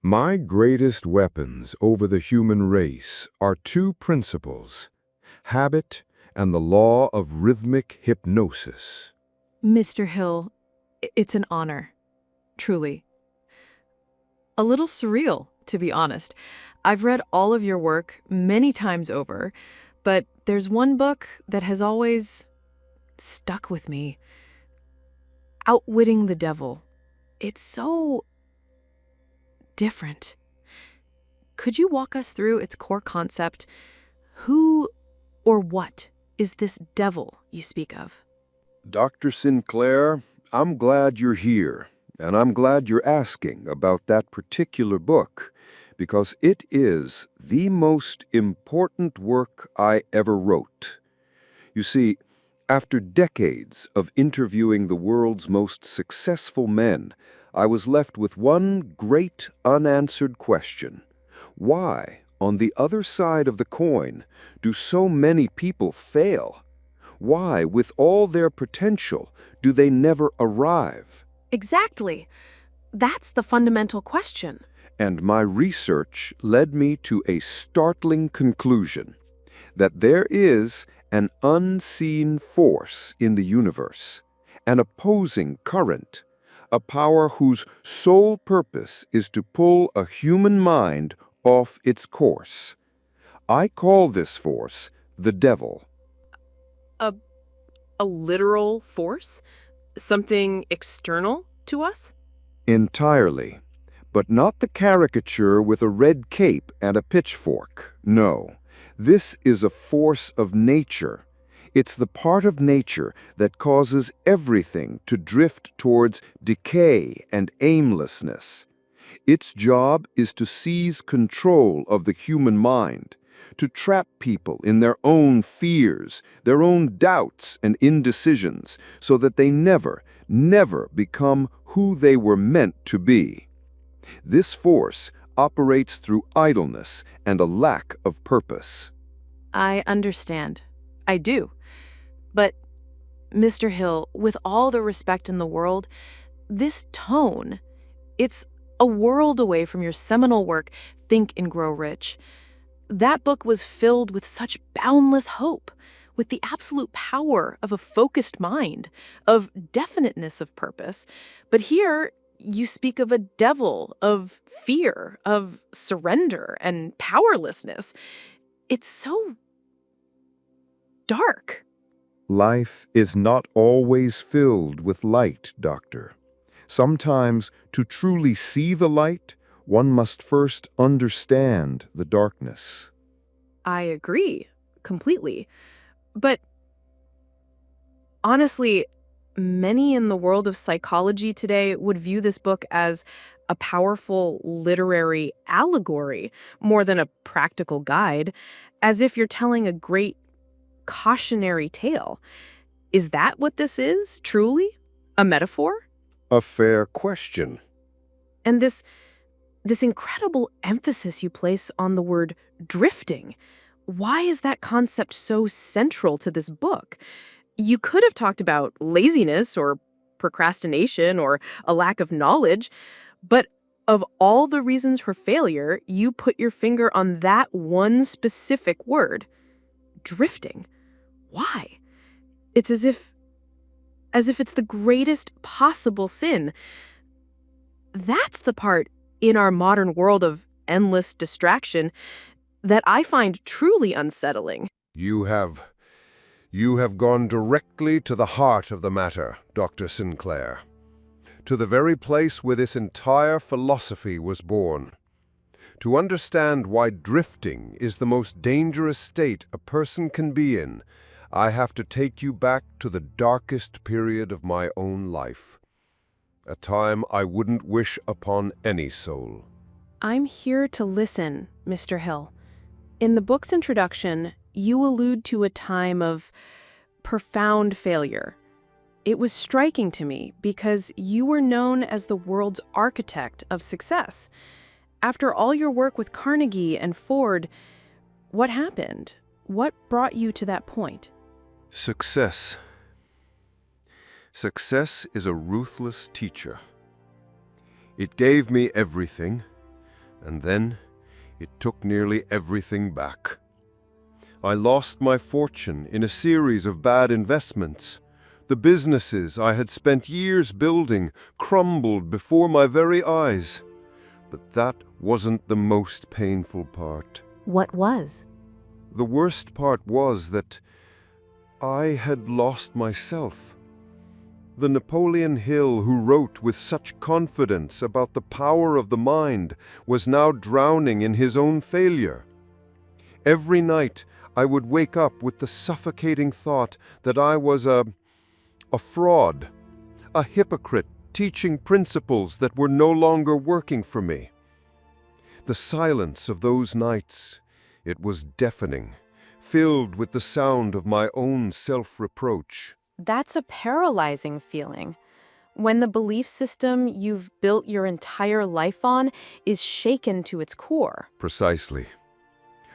My greatest weapons over the human race are two principles: habit and the law of rhythmic hypnosis. Mr. Hill, it's an honor. Truly. A little surreal, to be honest. I've read all of your work many times over, but there's one book that has always stuck with me. Outwitting the Devil. It's so different. Could you walk us through its core concept? Who or what is this devil you speak of? Dr. Sinclair, I'm glad you're here, and I'm glad you're asking about that particular book, because it is the most important work I ever wrote. You see, after decades of interviewing the world's most successful men, I was left with one great unanswered question. Why, on the other side of the coin, do so many people fail? Why, with all their potential, do they never arrive? Exactly. That's the fundamental question. And my research led me to a startling conclusion: that there is an unseen force in the universe, an opposing current, a power whose sole purpose is to pull a human mind off its course. I call this force the devil. A, a literal force? Something external to us? Entirely. But not the caricature with a red cape and a pitchfork. No. This is a force of nature. It's the part of nature that causes everything to drift towards decay and aimlessness. Its job is to seize control of the human mind, to trap people in their own fears, their own doubts and indecisions, so that they never become who they were meant to be. This force operates through idleness and a lack of purpose. I understand. I do. But, Mr. Hill, with all the respect in the world, this tone, it's a world away from your seminal work, Think and Grow Rich. That book was filled with such boundless hope, with the absolute power of a focused mind, of definiteness of purpose. But here, you speak of a devil, of fear, of surrender and powerlessness. It's so dark. Life is not always filled with light, Doctor. Sometimes, to truly see the light, one must first understand the darkness. I agree, completely. But honestly, many in the world of psychology today would view this book as a powerful literary allegory more than a practical guide, as if you're telling a great cautionary tale. Is that what this is, truly? A metaphor? A fair question. And this incredible emphasis you place on the word drifting, why is that concept so central to this book? You could have talked about laziness or procrastination or a lack of knowledge, but of all the reasons for failure, you put your finger on that one specific word, drifting. Why? It's as if it's the greatest possible sin. That's the part in our modern world of endless distraction that I find truly unsettling. You have gone directly to the heart of the matter, Dr. Sinclair. To the very place where this entire philosophy was born. To understand why drifting is the most dangerous state a person can be in, I have to take you back to the darkest period of my own life. A time I wouldn't wish upon any soul. I'm here to listen, Mr. Hill. In the book's introduction, you allude to a time of profound failure. It was striking to me because you were known as the world's architect of success. After all your work with Carnegie and Ford, what happened? What brought you to that point? Success. Success is a ruthless teacher. It gave me everything, And then it took nearly everything back. I lost my fortune in a series of bad investments. The businesses I had spent years building crumbled before my very eyes. But that wasn't the most painful part. What was? The worst part was that I had lost myself. The Napoleon Hill who wrote with such confidence about the power of the mind was now drowning in his own failure. Every night I would wake up with the suffocating thought that I was a fraud, a hypocrite teaching principles that were no longer working for me. The silence of those nights, it was deafening, filled with the sound of my own self-reproach. That's a paralyzing feeling. When the belief system you've built your entire life on is shaken to its core. Precisely.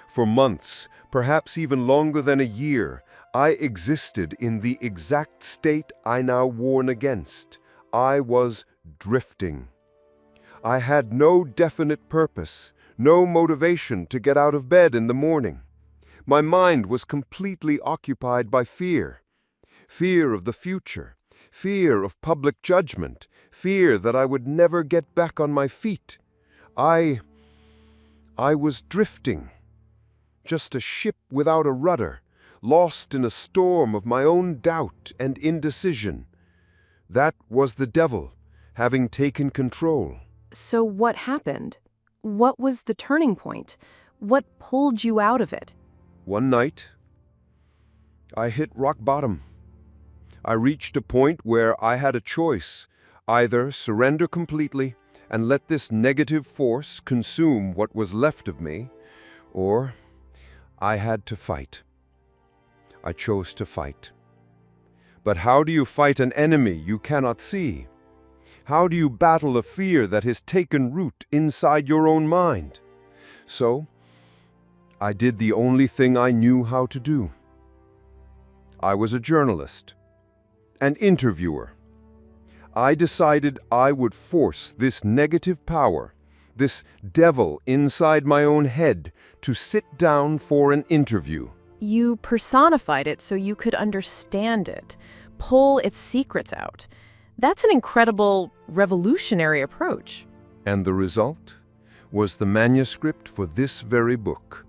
For months, perhaps even longer than a year, I existed in the exact state I now warn against. I was drifting. I had no definite purpose, no motivation to get out of bed in the morning. My mind was completely occupied by fear. Fear of the future, fear of public judgment, fear that I would never get back on my feet. I was drifting. Just a ship without a rudder, lost in a storm of my own doubt and indecision. That was the devil, having taken control. So what happened? What was the turning point? What pulled you out of it? One night, I hit rock bottom. I reached a point where I had a choice: either surrender completely and let this negative force consume what was left of me, or I had to fight. I chose to fight. But how do you fight an enemy you cannot see? How do you battle a fear that has taken root inside your own mind? So, I did the only thing I knew how to do. I was a journalist, an interviewer. I decided I would force this negative power, this devil inside my own head, to sit down for an interview. You personified it so you could understand it, pull its secrets out. That's an incredible, revolutionary approach. And the result was the manuscript for this very book,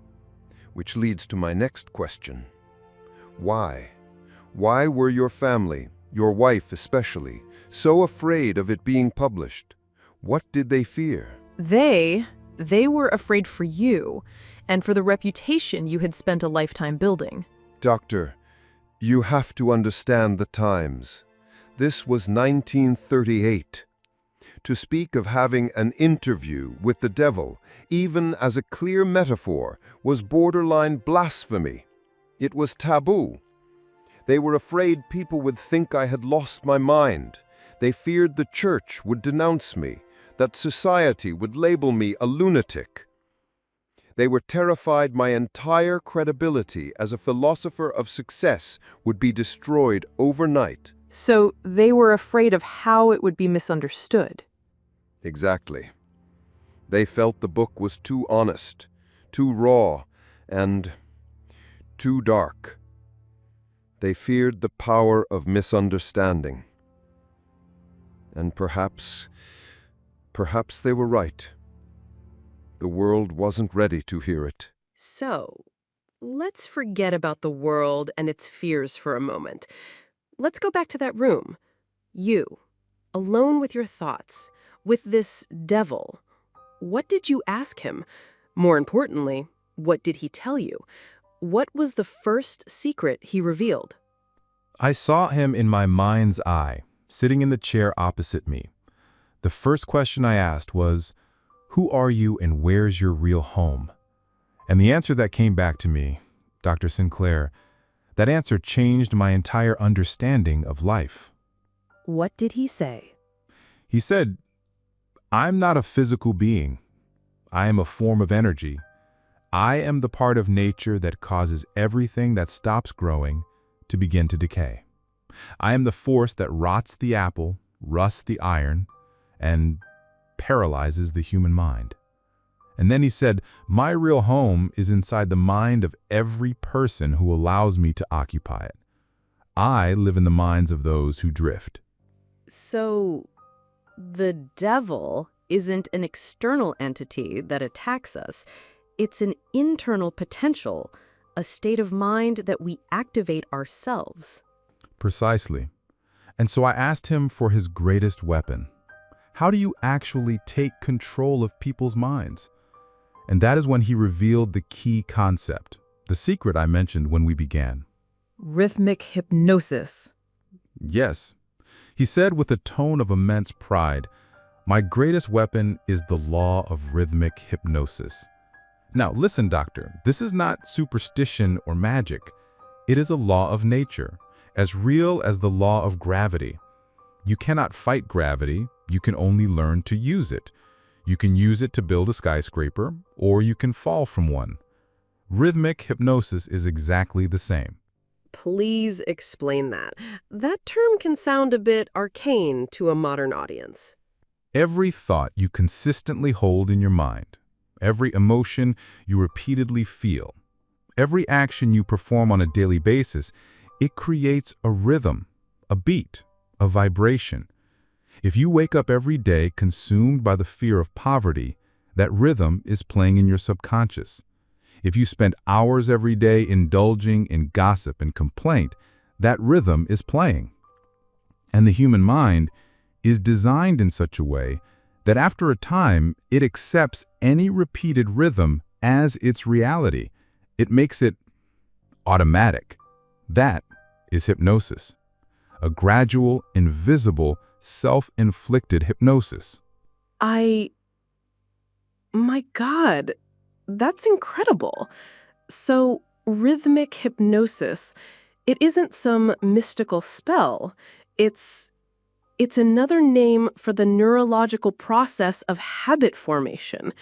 which leads to my next question. Why? Why were your family, your wife especially, so afraid of it being published? What did they fear? They were afraid for you and for the reputation you had spent a lifetime building. Doctor, you have to understand the times. This was 1938. To speak of having an interview with the devil, even as a clear metaphor, was borderline blasphemy. It was taboo. They were afraid people would think I had lost my mind. They feared the church would denounce me, that society would label me a lunatic. They were terrified my entire credibility as a philosopher of success would be destroyed overnight. So they were afraid of how it would be misunderstood. Exactly. They felt the book was too honest, too raw, and too dark. They feared the power of misunderstanding. And perhaps they were right. The world wasn't ready to hear it. So, let's forget about the world and its fears for a moment. Let's go back to that room. You, alone with your thoughts, with this devil. What did you ask him? More importantly, what did he tell you? What was the first secret he revealed? I saw him in my mind's eye, sitting in the chair opposite me. The first question I asked was, "Who are you and where's your real home?" And the answer that came back to me, Dr. Sinclair, that answer changed my entire understanding of life. What did he say? He said, "I'm not a physical being. I am a form of energy. I am the part of nature that causes everything that stops growing to begin to decay. I am the force that rots the apple, rusts the iron, and paralyzes the human mind. And then he said, my real home is inside the mind of every person who allows me to occupy it. I live in the minds of those who drift. So, the devil isn't an external entity that attacks us. It's an internal potential, a state of mind that we activate ourselves. Precisely. And so I asked him for his greatest weapon. How do you actually take control of people's minds? And that is when he revealed the key concept, the secret I mentioned when we began. Rhythmic hypnosis. Yes. He said with a tone of immense pride, my greatest weapon is the law of rhythmic hypnosis. Now listen, doctor, this is not superstition or magic. It is a law of nature, as real as the law of gravity. You cannot fight gravity, you can only learn to use it. You can use it to build a skyscraper, or you can fall from one. Rhythmic hypnosis is exactly the same. Please explain that. That term can sound a bit arcane to a modern audience. Every thought you consistently hold in your mind, every emotion you repeatedly feel, every action you perform on a daily basis, it creates a rhythm, a beat, a vibration. If you wake up every day consumed by the fear of poverty, that rhythm is playing in your subconscious. If you spend hours every day indulging in gossip and complaint, that rhythm is playing. And the human mind is designed in such a way that after a time, it accepts any repeated rhythm as its reality. It makes it automatic. That is hypnosis. A gradual, invisible, self-inflicted hypnosis. My God, that's incredible. So, rhythmic hypnosis, it isn't some mystical spell. It's another name for the neurological process of habit formation.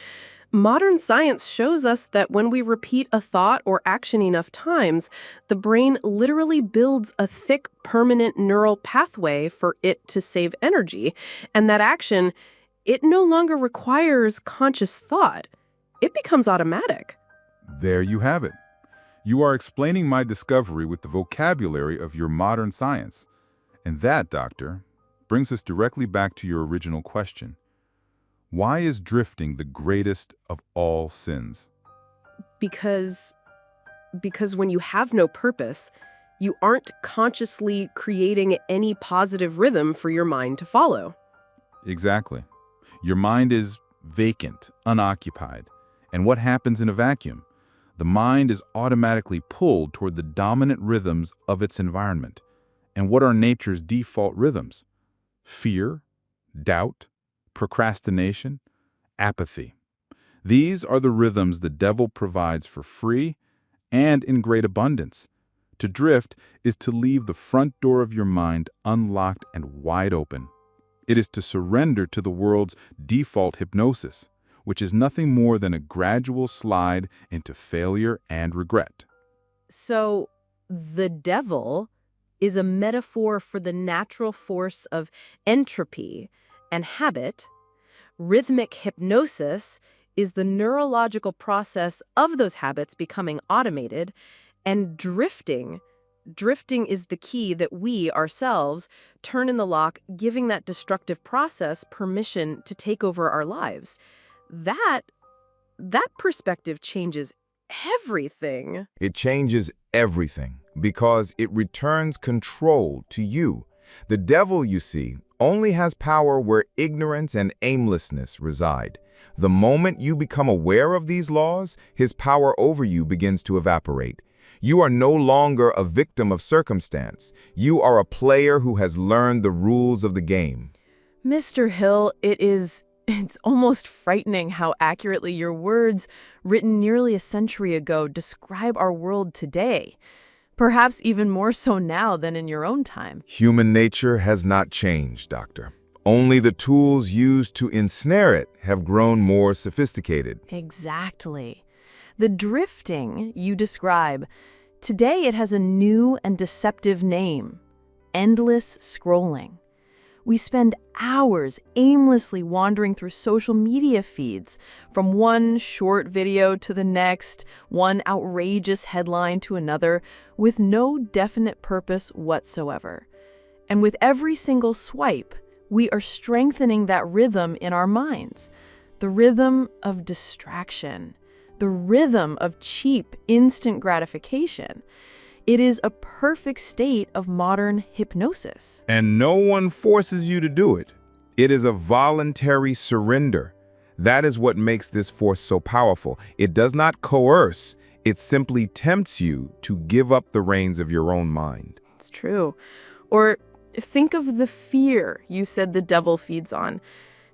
Modern science shows us that when we repeat a thought or action enough times, the brain literally builds a thick, permanent neural pathway for it to save energy. And that action, it no longer requires conscious thought. It becomes automatic. There you have it. You are explaining my discovery with the vocabulary of your modern science. And that, doctor, brings us directly back to your original question. Why is drifting the greatest of all sins? Because when you have no purpose, you aren't consciously creating any positive rhythm for your mind to follow. Exactly. Your mind is vacant, unoccupied. And what happens in a vacuum? The mind is automatically pulled toward the dominant rhythms of its environment. And what are nature's default rhythms? Fear, doubt, procrastination, apathy. These are the rhythms the devil provides for free and in great abundance. To drift is to leave the front door of your mind unlocked and wide open. It is to surrender to the world's default hypnosis, which is nothing more than a gradual slide into failure and regret. So, the devil is a metaphor for the natural force of entropy and habit. Rhythmic hypnosis is the neurological process of those habits becoming automated, and drifting is the key that we, ourselves, turn in the lock, giving that destructive process permission to take over our lives. That perspective changes everything. It changes everything because it returns control to you. The devil, you see, only has power where ignorance and aimlessness reside. The moment you become aware of these laws, his power over you begins to evaporate. You are no longer a victim of circumstance. You are a player who has learned the rules of the game. Mr. Hill, it's almost frightening how accurately your words, written nearly a century ago, describe our world today. Perhaps even more so now than in your own time. Human nature has not changed, Doctor. Only the tools used to ensnare it have grown more sophisticated. Exactly. The drifting you describe, today it has a new and deceptive name: endless scrolling. We spend hours aimlessly wandering through social media feeds, from one short video to the next, one outrageous headline to another, with no definite purpose whatsoever. And with every single swipe, we are strengthening that rhythm in our minds, the rhythm of distraction, the rhythm of cheap, instant gratification. It is a perfect state of modern hypnosis. And no one forces you to do it. It is a voluntary surrender. That is what makes this force so powerful. It does not coerce. It simply tempts you to give up the reins of your own mind. It's true. Or think of the fear you said the devil feeds on.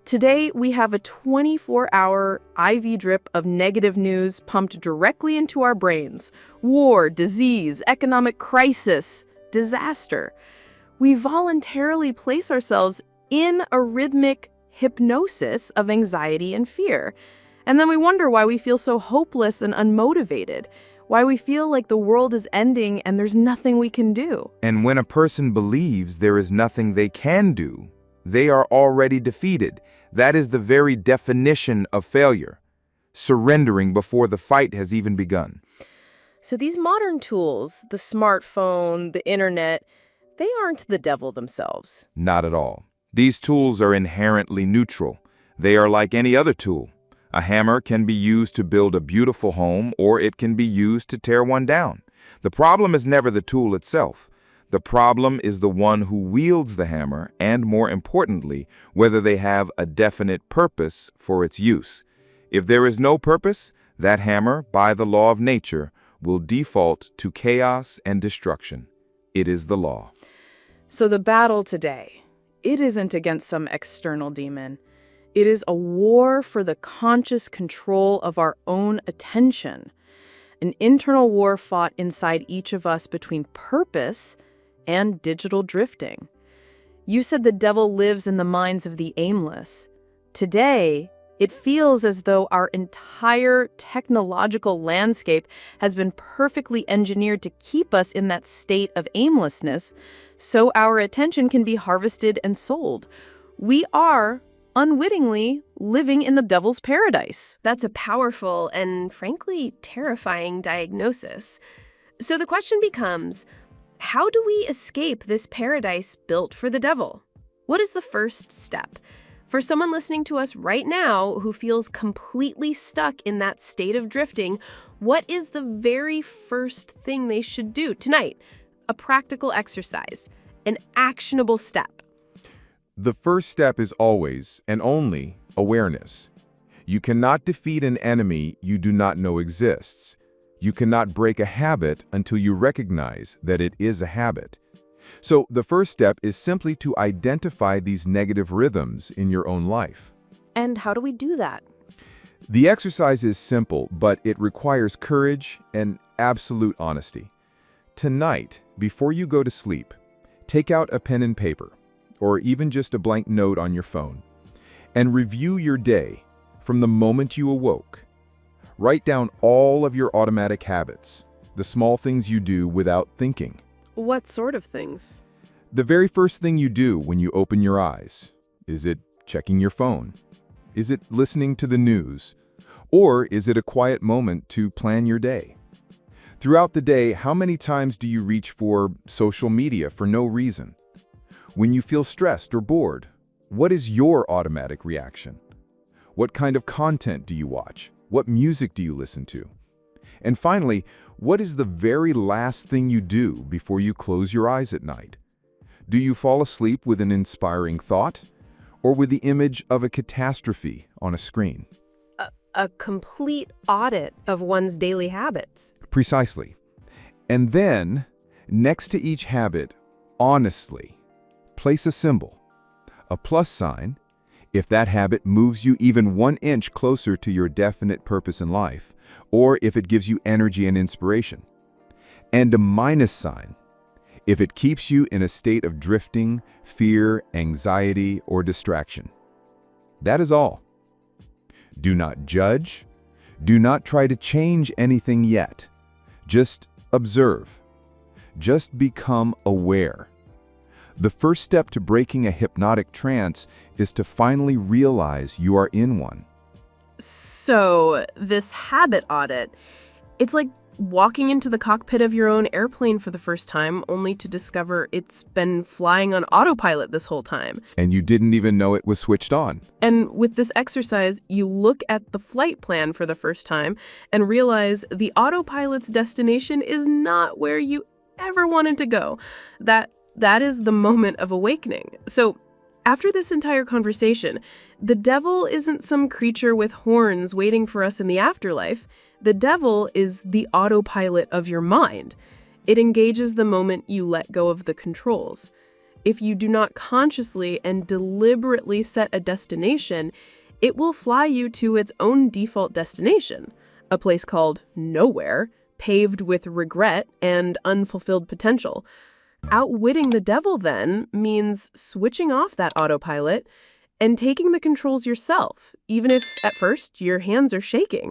Today, we have a 24-hour IV drip of negative news pumped directly into our brains. War, disease, economic crisis, disaster. We voluntarily place ourselves in a rhythmic hypnosis of anxiety and fear. And then we wonder why we feel so hopeless and unmotivated, why we feel like the world is ending and there's nothing we can do. And when a person believes there is nothing they can do, they are already defeated. That is the very definition of failure, surrendering before the fight has even begun. So these modern tools, the smartphone, the internet, they aren't the devil themselves. Not at all. These tools are inherently neutral. They are like any other tool. A hammer can be used to build a beautiful home, or it can be used to tear one down. The problem is never the tool itself. The problem is the one who wields the hammer, and more importantly, whether they have a definite purpose for its use. If there is no purpose, that hammer, by the law of nature, will default to chaos and destruction. It is the law. So the battle today, it isn't against some external demon. It is a war for the conscious control of our own attention. An internal war fought inside each of us between purpose and digital drifting. You said the devil lives in the minds of the aimless. Today, it feels as though our entire technological landscape has been perfectly engineered to keep us in that state of aimlessness, so our attention can be harvested and sold. We are unwittingly living in the devil's paradise. That's a powerful and, frankly, terrifying diagnosis. So the question becomes, how do we escape this paradise built for the devil? What is the first step? For someone listening to us right now who feels completely stuck in that state of drifting, what is the very first thing they should do tonight? A practical exercise, an actionable step. The first step is always and only awareness. You cannot defeat an enemy you do not know exists. You cannot break a habit until you recognize that it is a habit. So the first step is simply to identify these negative rhythms in your own life. And how do we do that? The exercise is simple, but it requires courage and absolute honesty. Tonight, before you go to sleep, take out a pen and paper, or even just a blank note on your phone, and review your day from the moment you awoke. Write down all of your automatic habits, the small things you do without thinking. What sort of things? The very first thing you do when you open your eyes. Is it checking your phone? Is it listening to the news? Or is it a quiet moment to plan your day? Throughout the day, how many times do you reach for social media for no reason? When you feel stressed or bored, what is your automatic reaction? What kind of content do you watch? What music do you listen to? And finally, what is the very last thing you do before you close your eyes at night? Do you fall asleep with an inspiring thought, or with the image of a catastrophe on a screen? A complete audit of one's daily habits. Precisely. And then, next to each habit, honestly, place a symbol, a plus sign, if that habit moves you even 1 inch closer to your definite purpose in life, or if it gives you energy and inspiration. And a minus sign, if it keeps you in a state of drifting, fear, anxiety, or distraction. That is all. Do not judge. Do not try to change anything yet. Just observe. Just become aware. The first step to breaking a hypnotic trance is to finally realize you are in one. So, this habit audit, it's like walking into the cockpit of your own airplane for the first time, only to discover it's been flying on autopilot this whole time. And you didn't even know it was switched on. And with this exercise, you look at the flight plan for the first time and realize the autopilot's destination is not where you ever wanted to go. That is the moment of awakening. So, after this entire conversation, the devil isn't some creature with horns waiting for us in the afterlife. The devil is the autopilot of your mind. It engages the moment you let go of the controls. If you do not consciously and deliberately set a destination, it will fly you to its own default destination, a place called nowhere, paved with regret and unfulfilled potential. Outwitting the devil, then, means switching off that autopilot and taking the controls yourself, even if, at first, your hands are shaking.